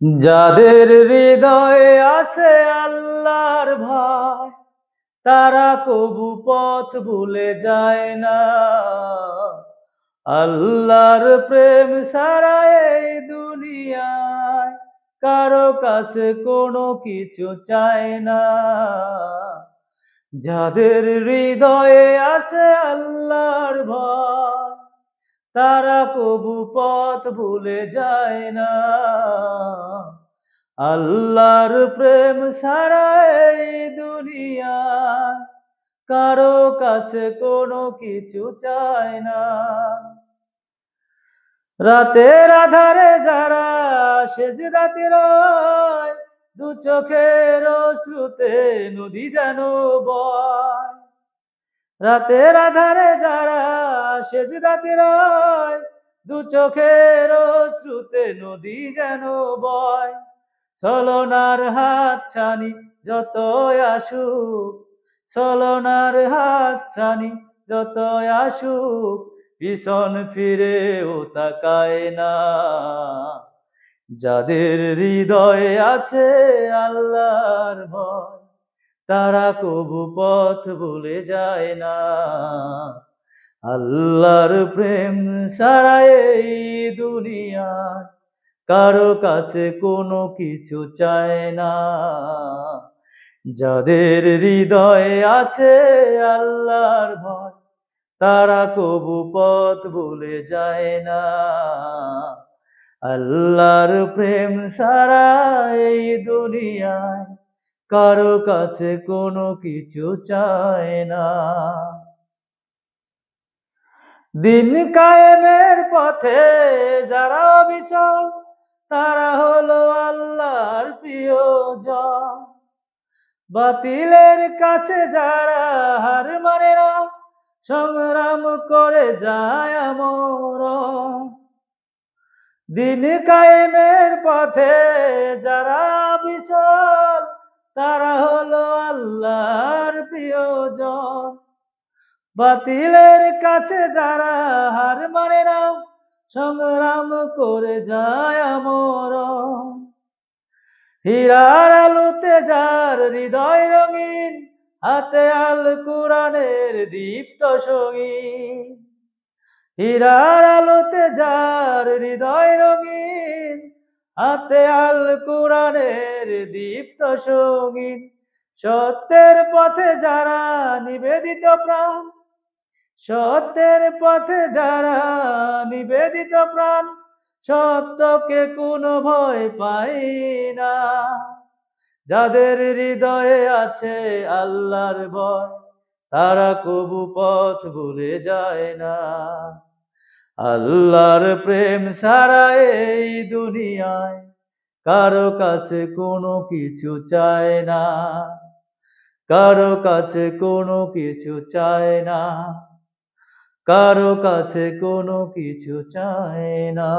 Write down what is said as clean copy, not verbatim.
যাদের হৃদয়ে আছে আল্লাহর ভয়, তারা কবু পথ ভুলে যায় না। আল্লাহর প্রেম ছাড়া এই দুনিয়ায় কারো কাছে কোনো কিছু চায় না। যাদের হৃদয়ে আছে আল্লাহর ভয়, তারা কবু পথ ভুলে যায় না। আল্লাহর প্রেম ছাড়া এই দুনিয়ায় কারো কাছে কোনো কিছু চায় না। রাতের আধারে যারা সেজদাতে রয়, দু চোখের অশ্রুতে নদী যেন বয়। রাতের আধারে যারা সেজদাতে রয়, দু চোখের অশ্রুতে নদী যেন বয়। ছলনার হাতছানি যতই আসুক, ছলনার হাতছানি যতই আসুক, পিছন ফিরেও তাকায় না। যাদের হৃদয়ে আছে আল্লাহর ভয়, তারা কবু পথ ভুলে যায় না। আল্লাহর প্রেম ছাড়া এই দুনিয়ায় কারো কাছে কোনো কিছু চায় না। যাদের হৃদয়ে আছে আল্লাহর ভয়, তারা কবু পথ ভুলে যায় না। আল্লাহর প্রেম ছাড়া এই দুনিয়ায় কারো কাছে কোনো কিছু চায় না। দিন কায়েমের পথে যারা অবিচল, তারা হলো আল্লাহর প্রিয়জন। বাতিলের কাছে যারা হার মানে না, সংগ্রাম করে যায় আমরণ। দিন কায়েমের পথে যারা বিচল, তারা হলো আল্লাহর প্রিয়জন। বাতিলের কাছে যারা হার মানে না, সংগ্রাম করে যায় আমরণ। হীরার আলোতে যার হৃদয় রঙিন, হাতে আল কুরআনের দীপ্ত সঙ্গীন। হীরার আলোতে যার হৃদয় রঙিন, হাতে আল কুরআনের দীপ্ত সঙ্গীন। সত্যের পথে যারা নিবেদিত প্রাণ, সত্যের পথে যারা নিবেদিত প্রাণ, সত্যকে কোনো ভয় পায় না। যাদের হৃদয়ে আছে আল্লাহর ভয়, তারা কবু পথ ভুলে যায় না। আল্লাহর প্রেম ছাড়া এই দুনিয়ায় কারো কাছে কোনো কিছু চায় না। কারো কাছে কোনো কিছু চায় না। কারো কাছে কোনো কিছু চায় না।